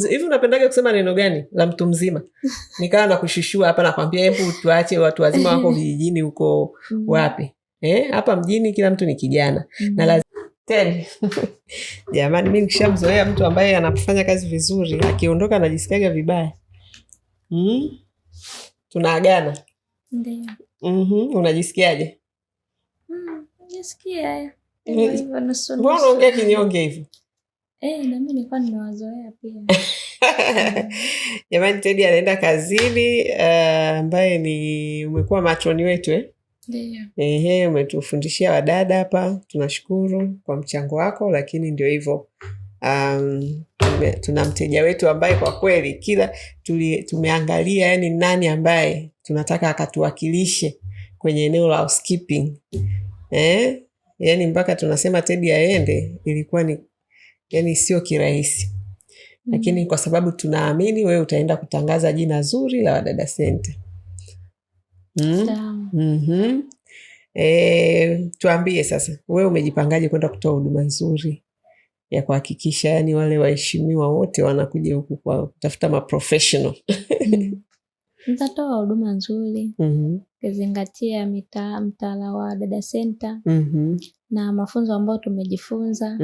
Hivi unapendaga kusema neno gani la mtu mzima? Nikawa nakushishua hapa nakwambia hebu tuache watu wazima wako vijijini huko wapi. Hapa mjini kila mtu ni kijana. Na lazima Teddy. Jamani mimi nikishamzoea mtu ambaye anafanya kazi vizuri, akiondoka anajisikiaga vibaya. Tunaagana. Ndio. Unajisikiaje? Nisikia. Mbona unaongea kinyonge hivi? Na mimi nilikuwa nimewazoea pia. Jamani Teddy anaenda kazini, ambaye ni umekuwa matroni wetu Ndio. Umetufundishia wadada hapa, tunashukuru kwa mchango wako, lakini ndio hivyo. Tuna mteja wetu ambaye kwa kweli kila tumeangalia yani nani ambaye tunataka akatuwakilishe kwenye eneo la housekeeping. Yani mpaka tunasema Teddy aende ilikuwa ni yani sio kirahisi. Lakini kwa sababu tunaamini wewe utaenda kutangaza jina zuri la Wadada Center. Tuambie sasa, wewe umejipangaje kwenda kutoa huduma nzuri ya kuhakikisha yani wale waheshimiwa wote wanakuja huku kwa kutafuta maprofessional? Nitatoa huduma nzuri kuzingatia mtaala wa Wadada Center na mafunzo ambayo tumejifunza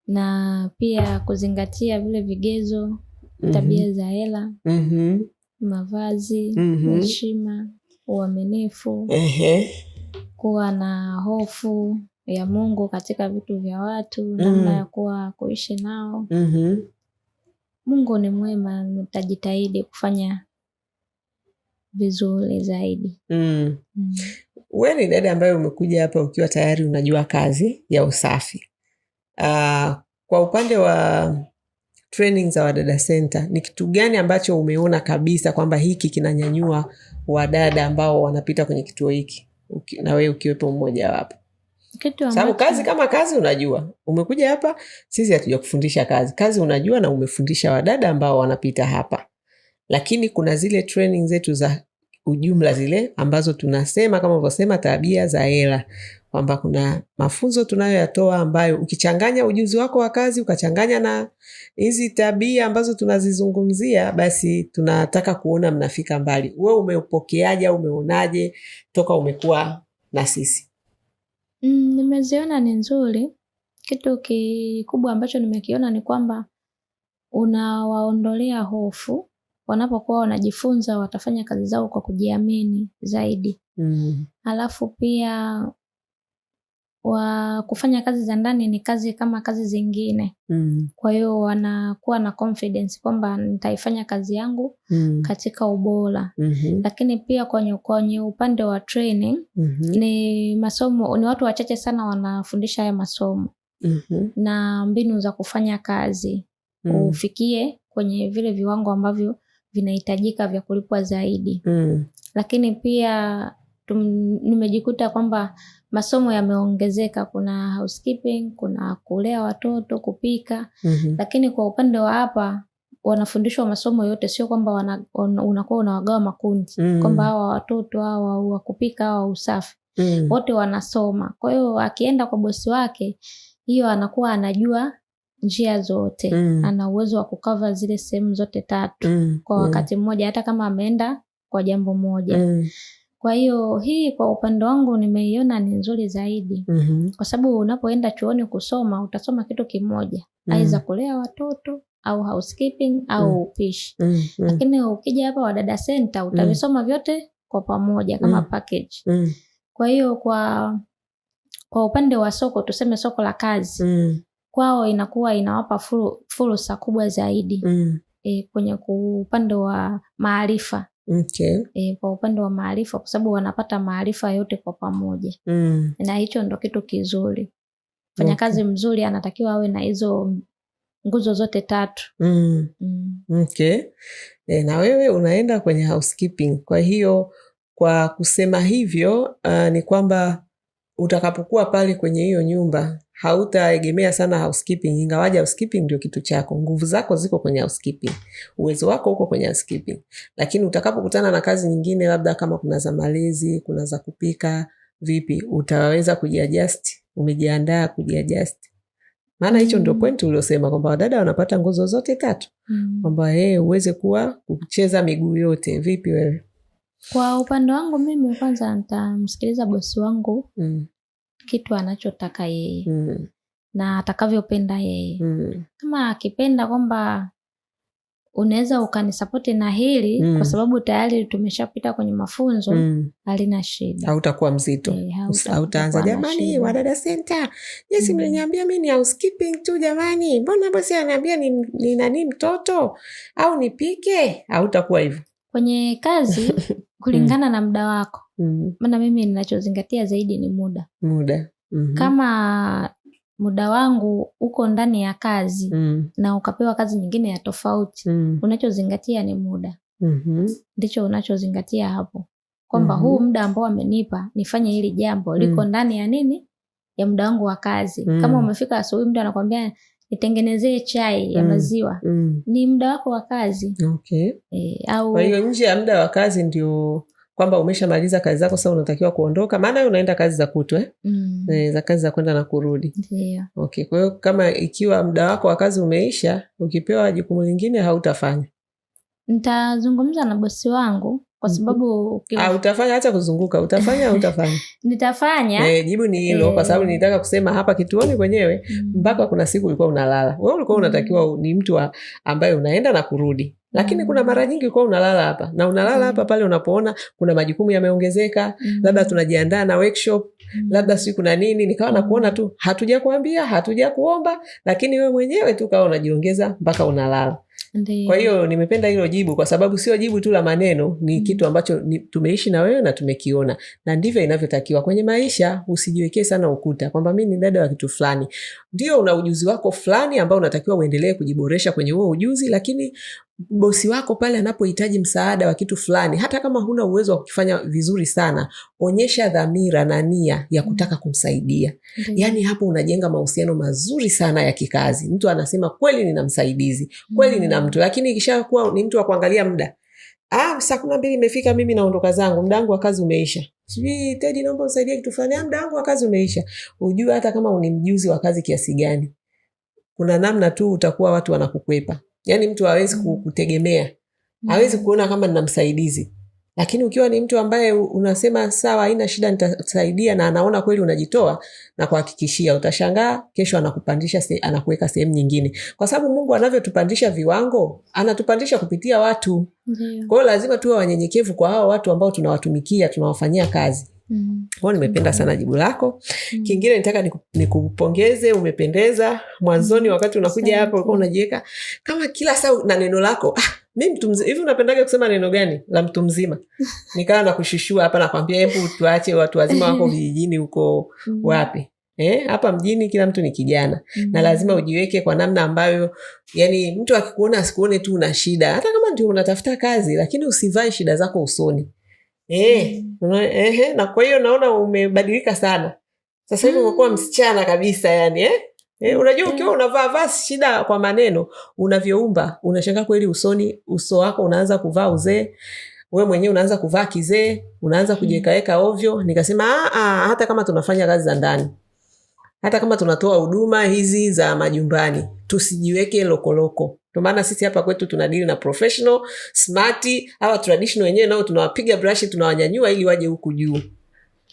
na pia kuzingatia vile vigezo, tabia za hela, mavazi, heshima, uaminifu, kuwa na hofu ya Mungu katika vitu vya watu, namna ya kuishi nao. Mungu ni mwema, nitajitahidi kufanya vizuri zaidi. Wewe ni dada ambaye umekuja hapa ukiwa tayari unajua kazi ya usafi. Kwa upande wa training za Wadada Center, ni kitu gani ambacho umeona kabisa kwamba hiki kinanyanyua wadada ambao wanapita kwenye kituo hiki, na wewe ukiwepo mmoja wapo? Sababu kazi kama kazi unajua. Umekuja hapa, sisi hatuja kufundisha kazi unajua, na umefundisha wadada ambao wanapita hapa. Lakini kuna zile training zetu za ujumla zile ambazo tunasema kama ulivyosema tabia za hela, kwamba kuna mafunzo tunayoyatoa ambayo ukichanganya ujuzi wako wa kazi ukachanganya na hizi tabia ambazo tunazizungumzia, basi tunataka kuona mnafika mbali. Wewe umeupokeaje au umeonaje toka umekuwa na sisi? Nimeziona ni nzuri. Kitu kikubwa ambacho nimekiona ni kwamba unawaondolea hofu. Wanapokuwa wanajifunza watafanya kazi zao kwa kujiamini zaidi. Alafu pia kufanya kazi za ndani ni kazi kama kazi zingine. Kwa hiyo wanakuwa na confidence kwamba nitaifanya kazi yangu katika ubora. Lakini pia kwenye upande wa training ni masomo, ni watu wachache sana wanafundisha haya masomo na mbinu za kufanya kazi ufikie kwenye vile viwango ambavyo vinahitajika vya kulipwa zaidi. Lakini pia nimejikuta kwamba masomo yameongezeka, kuna housekeeping, kuna kulea watoto, kupika. Lakini kwa upande wa hapa wanafundishwa masomo yote, sio kwamba unakuwa unawagawa makundi kwamba hawa watoto hawa wa kupika hawa usafi. Wote wanasoma. Kwa hiyo akienda kwa bosi wake, hiyo anakuwa anajua njia zote. Ana uwezo wa kukava zile sehemu zote tatu kwa wakati mmoja, hata kama ameenda kwa jambo moja. Kwa hiyo hii kwa upande wangu nimeiona ni nzuri zaidi. Kwa sababu unapoenda chuoni kusoma, utasoma kitu kimoja. Aidha kulea watoto au housekeeping au upishi. Lakini ukija hapa Wadada Center utavisoma vyote kwa pamoja kama package. Kwa hiyo kwa upande wa soko, tuseme soko la kazi, kwao inakuwa inawapa fursa kubwa zaidi kwenye upande wa maarifa. Kwa upande wa maarifa, kwa sababu wanapata maarifa yote kwa pamoja. Na hicho ndo kitu kizuri. Mfanyakazi mzuri anatakiwa awe na hizo nguzo zote tatu. Na wewe unaenda kwenye housekeeping. Kwa hiyo kwa kusema hivyo ni kwamba utakapokuwa pale kwenye hiyo nyumba hautaegemea sana housekeeping, ingawaje housekeeping ndio kitu chako. Nguvu zako ziko kwenye housekeeping, uwezo wako uko kwenye housekeeping. Lakini utakapokutana na kazi nyingine, labda kama kuna za malezi, kuna za kupika, vipi utaweza kujiadjust? Umejiandaa kujiadjust? Maana hicho ndio point uliosema kwamba wadada wanapata nguzo zote 3. Kwamba uweze kucheza miguu yote. Vipi wewe? Kwa upande wangu mimi kwanza nitamsikiliza bosi wangu kitu anachotaka yeye na atakavyopenda yeye. Kama akipenda kwamba unaweza ukanisapoti na hili kwa sababu tayari tumeshapita kwenye mafunzo, halina shida. Hautakuwa mzito. Hautaanza jamani Wadada Center. Yes, mliniambia mimi ni housekeeping tu jamani. Mbona bosi ananiambia ni nani mtoto au nipike? Hautakuwa hivyo. Kwenye kazi kulingana na muda wako. Maana mimi ninachozingatia zaidi ni muda. Kama muda wangu uko ndani ya kazi na ukapewa kazi nyingine ya tofauti, unachozingatia ni muda. Ndicho unachozingatia hapo. Kwamba huu muda ambao amenipa nifanye hili jambo liko ndani ya nini? Ya muda wangu wa kazi. Kama umefika asubuhi mtu anakuambia nitengenezee chai ya maziwa, ni muda wako wa kazi. Okay. Kwa hiyo nje ya muda wa kazi ndio kwamba umeshamaliza kazi zako, sasa unatakiwa kuondoka, maana unaenda kazi za kutwa za kazi za kwenda na kurudi. Ndio. Okay, kwa hiyo kama ikiwa muda wako wa kazi umeisha, ukipewa jukumu lingine hautafanya. Nitazungumza na bosi wangu kwa sababu utafanya hata kuzunguka, utafanya au utafanya? Nitafanya. Jibu ni hilo kwa sababu nilitaka kusema hapa kituoni kwenyewe mpaka kuna siku ulikuwa unalala. Wewe ulikuwa unatakiwa ni mtu ambaye unaenda na kurudi. Lakini kuna mara nyingi ulikuwa unalala hapa. Na unalala hapa pale unapoona kuna majukumu yameongezeka, labda tunajiandaa na workshop, labda siku kuna nini, nikawa nakuona tu hatujakuambia, hatujakuomba, lakini wewe mwenyewe tu kawa unajiongeza mpaka unalala. Kwa hiyo nimependa hilo jibu kwa sababu sio jibu tu la maneno, ni kitu ambacho tumeishi na wewe na tumekiona. Na ndivyo inavyotakiwa kwenye maisha. Usijiwekee sana ukuta kwamba mimi ni dada wa kitu fulani. Ndio una ujuzi wako fulani ambao unatakiwa uendelee kujiboresha kwenye huo ujuzi, lakini bosi wako pale anapohitaji msaada wa kitu fulani, hata kama huna uwezo wa kufanya vizuri sana, onyesha dhamira na nia ya kutaka kumsaidia. Yani hapo unajenga mahusiano mazuri sana ya kikazi. Mtu anasema kweli nina msaidizi, kweli nina mtu. Lakini ikishakuwa ni mtu wa kuangalia muda, saa 12 imefika, mimi naondoka zangu, muda wangu wa kazi umeisha. Sijui Teddy naomba usaidie kitu fulani, muda wangu wa kazi umeisha. Ujue hata kama uni mjuzi wa kazi kiasi gani, kuna namna tu utakuwa watu wanakukwepa. Yani mtu hawezi kutegemea, hawezi kuona kama nina msaidizi. Lakini ukiwa ni mtu ambaye unasema sawa, haina shida, nitasaidia, na anaona kweli unajitoa, na kuhakikishia utashangaa kesho anakupandisha, anakuweka sehemu nyingine. Kwa sababu Mungu anavyotupandisha viwango, anatupandisha kupitia watu. Kwa hiyo lazima tuwe wanyenyekevu kwa hao watu ambao tunawatumikia, tunawafanyia kazi. Kwa nimependa sana jibu lako. Kingine nitaka nikupongeze, umependeza. Mwanzoni wakati unakuja hapa ulikuwa unajiweka kama kila saa na neno lako. Mimi mtu mzima. Hivi unapendaga kusema neno gani la mtu mzima? Nikawa nakushishua hapa nakwambia hebu tuache watu wazima wako vijijini huko wapi. Hapa mjini kila mtu ni kijana. Na lazima ujiweke kwa namna ambayo yani mtu akikuona asikuone tu una shida. Hata kama ndio unatafuta kazi, lakini usivae shida zako usoni. Na kwa hiyo naona umebadilika sana. Sasa hivi umekuwa msichana kabisa yani. Unajua ukiwa unavaa shida kwa maneno, unavyoumba, unashangaa kweli usoni, uso wako unaanza kuvaa uzee. Wewe mwenyewe unaanza kuvaa kizee, unaanza kujiweka ovyo. Nikasema hata kama tunafanya kazi za ndani, hata kama tunatoa huduma hizi za majumbani, tusijiweke lokoloko. Kwa maana sisi hapa kwetu tunadili na professional, smarty, hawa traditional wenyewe nao tunawapiga brush, tunawanyanyua ili waje huku juu.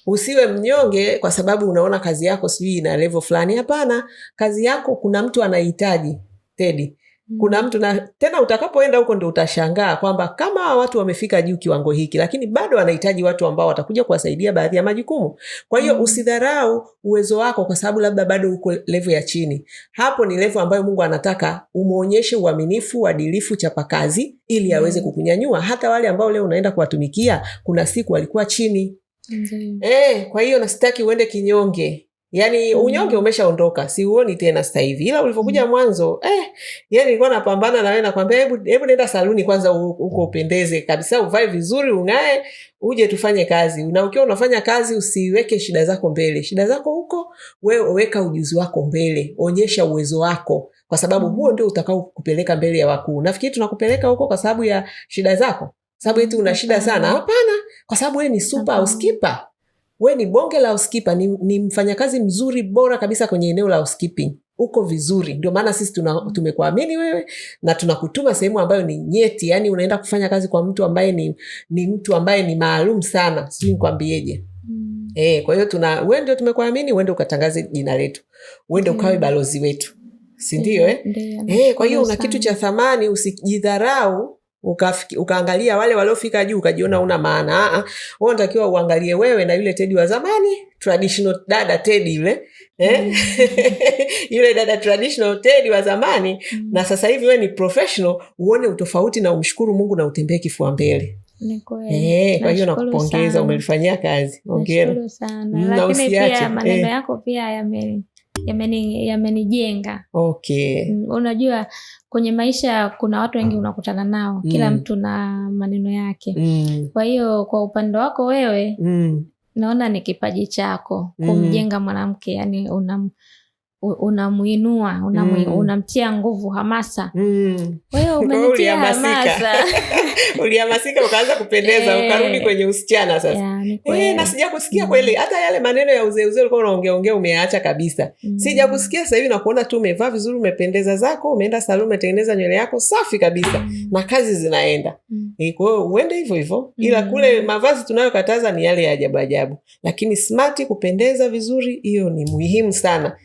Usiwe mnyonge kwa sababu unaona kazi yako sijui ina level fulani. Hapana, kazi yako kuna mtu anahitaji, Teddy. Kuna mtu, na tena utakapoenda huko ndio utashangaa kwamba kama watu wamefika juu kiwango hiki, lakini bado wanahitaji watu ambao watakuja kuwasaidia baadhi ya majukumu. Kwa hiyo usidharau uwezo wako kwa sababu labda bado uko level ya chini. Hapo ni level ambayo Mungu anataka umuonyeshe uaminifu, uadilifu, chapakazi ili aweze kukunyanyua. Hata wale ambao leo unaenda kuwatumikia kuna siku walikuwa chini. Kwa hiyo nasitaki uende kinyonge. Yani unyonge umeshaondoka, si uoni tena sasa hivi. Ila ulivyokuja mwanzo, yani nilikuwa napambana na wewe nakwambia hebu nenda saluni kwanza uko upendeze kabisa, uvae vizuri, ungae, uje tufanye kazi. Na ukiwa unafanya kazi usiweke shida zako mbele. Shida zako huko, wewe weka ujuzi wako mbele, onyesha uwezo wako kwa sababu huo ndio utakao kupeleka mbele ya wakuu. Nafikiri tunakupeleka huko kwa sababu ya shida zako. Sababu eti una shida sana. Hapana, kwa sababu wewe ni super housekeeper. Wewe ni bonge la housekeeper, ni mfanyakazi mzuri bora kabisa kwenye eneo la housekeeping. uko vizuri. Ndio maana sisi tumekuamini wewe na tunakutuma sehemu ambayo ni nyeti, yani unaenda kufanya kazi kwa mtu ambaye ni mtu ambaye ni maalum sana, sijui nikwambieje. Kwa hiyo wewe ndio tumekuamini, uende ukatangaze jina letu, uende ukawe balozi wetu, si ndio? Kwa hiyo una kitu cha thamani, usijidharau ukaangalia wale waliofika juu ukajiona una maana. Wewe unatakiwa uangalie wewe na yule Teddy wa zamani, traditional dada Teddy yule. Yule dada traditional Teddy wa zamani na sasa hivi wewe ni professional, uone utofauti na umshukuru Mungu na utembee kifua mbele. Ni kweli. Kwa hiyo nakupongeza, umelifanyia kazi. Hongera. Nashukuru sana. Lakini pia maneno yako pia yamenijenga. Okay. Unajua kwenye maisha kuna watu wengi unakutana nao, kila mtu na maneno yake. Kwa hiyo kwa upande wako wewe, naona ni kipaji chako kumjenga mwanamke, yani unamuinua, unamtia nguvu, hamasa. Kwa hiyo umenitia hamasa. Ulihamasika ukaanza kupendeza, ukarudi kwenye usichana sasa. Na sija kusikia kweli hata yale maneno ya uzee ulikuwa unaongea umeacha kabisa. Sija kusikia sasa hivi na kuona tu umevaa vizuri, umependeza zako, umeenda saluni, umetengeneza nywele yako safi kabisa na kazi zinaenda. Kwa hiyo uende hivyo hivyo. Ila kule mavazi tunayokataza ni yale ya ajabu ajabu. Lakini smart, kupendeza vizuri, hiyo ni muhimu sana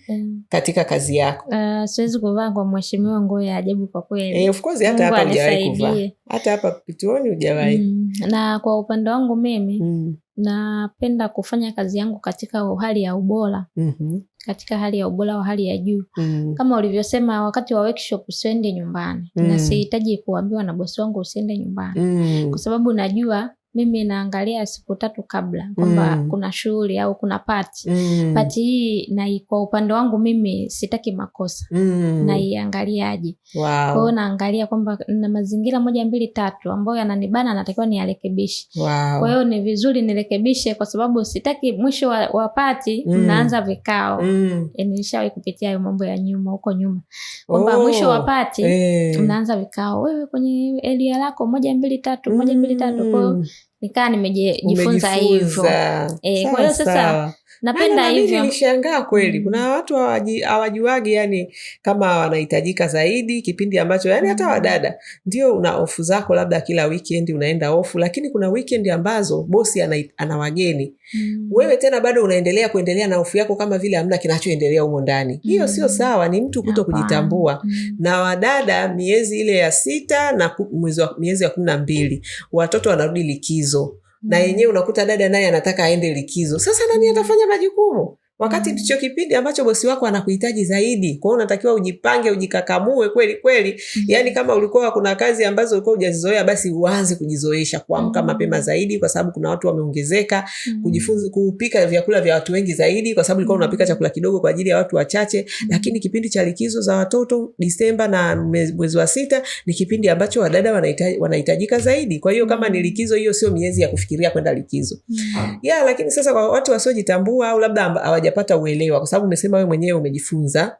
katika kazi yako. Siwezi kuvaa kwa mheshimiwa nguo ya ajabu kwa kweli. Of course hata hapa hujawahi kuvaa. Hata hapa kituoni hujawahi. Na kwa upande wangu mimi napenda kufanya kazi yangu katika hali ya ubora. Katika hali ya ubora wa hali ya juu. Kama ulivyosema wakati wa workshop usiende nyumbani. Na sihitaji kuambiwa na bosi wangu usiende nyumbani. Kwa sababu najua mimi naangalia siku 3 kabla kwamba kuna shughuli au kuna party. Party hii na kwa upande wangu mimi sitaki makosa. Na iangaliaje. Kwa hiyo naangalia kwamba na mazingira 1 2 3 ambayo yananibana natakiwa niyarekebishe. Kwa hiyo ni vizuri nirekebishe kwa sababu sitaki mwisho wa party mnaanza vikao. Nilishawahi kupitia hayo mambo ya nyuma huko nyuma. Kwamba mwisho wa party mnaanza vikao. Wewe kwenye area lako 1 2 3 1 2 3 kwa hiyo nikaa nimejifunza hivyo. Kwa hiyo sasa napenda hivyo. Nilishangaa kweli. Kuna watu hawajuagi yani kama wanahitajika zaidi kipindi ambacho yani hata wadada ndio una ofu zako labda kila weekend unaenda ofu, lakini kuna weekend ambazo bosi ana wageni. Wewe tena bado kuendelea na ofu yako kama vile hamna kinachoendelea huko ndani. Hiyo sio sawa, ni mtu kuto kujitambua. Na wadada miezi ile ya 6 na miezi ya 12 watoto wanarudi likizo. Na yenyewe unakuta dada naye anataka aende likizo. Sasa nani atafanya majukumu? Wakati ndicho kipindi ambacho bosi wako anakuhitaji zaidi. Kwa hiyo unatakiwa ujipange, ujikakamue kweli kweli. Yani kama ulikuwa kuna kazi ambazo ulikuwa hujazizoea basi uanze kujizoesha, kuamka mapema zaidi kwa sababu kuna watu wameongezeka, kujifunza kupika vyakula vya watu wengi zaidi kwa sababu ulikuwa unapika chakula kidogo kwa ajili ya watu wachache. Lakini kipindi cha likizo za watoto Disemba na mwezi wa 6 ni kipindi ambacho wadada wanahitajika zaidi. Kwa hiyo kama ni likizo, hiyo sio miezi ya kufikiria kwenda likizo. Lakini sasa kwa watu wasiojitambua au labda hawajapata uelewa kwa sababu umesema wewe mwenyewe umejifunza.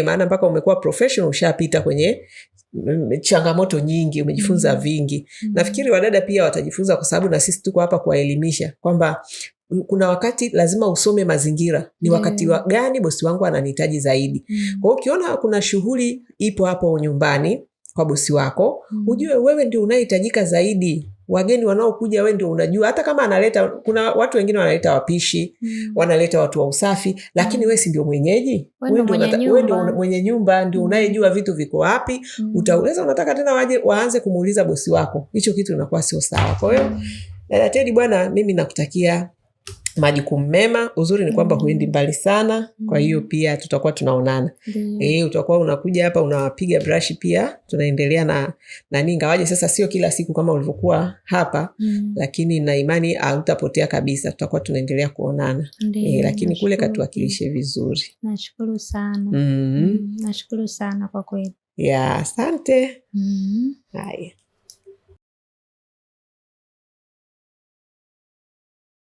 Maana mpaka umekuwa professional ushapita kwenye changamoto nyingi, umejifunza vingi. Nafikiri wadada pia watajifunza kwa sababu na sisi tuko hapa kuwaelimisha kwamba kuna wakati lazima usome mazingira. Ni wakati gani bosi wangu ananihitaji zaidi. Kwa hiyo ukiona kuna shughuli ipo hapo nyumbani kwa bosi wako, ujue wewe ndio unahitajika zaidi. Wageni wanaokuja wewe ndio unajua. Hata kama kuna watu wengine wanaleta wapishi, wanaleta watu wa usafi, lakini wewe si ndio mwenyeji? Wewe ndio mwenye nyumba, ndio unayejua vitu viko wapi. Utauliza unataka tena waanze kumuuliza bosi wako. Hicho kitu inakuwa sio sawa. Kwa hiyo dada Teddy bwana, mimi nakutakia majukumu mema. Uzuri ni kwamba huendi mbali sana. Kwa hiyo pia tutakuwa tunaonana. Utakuwa unakuja hapa unawapiga brush pia. Tunaendelea na ingawaje sasa sio kila siku kama ulivyokuwa hapa. Lakini na imani hautapotea kabisa. Tutakuwa tunaendelea kuonana. Lakini kule katuwakilishe vizuri. Nashukuru sana. Nashukuru sana kwa kweli. Asante. Haya.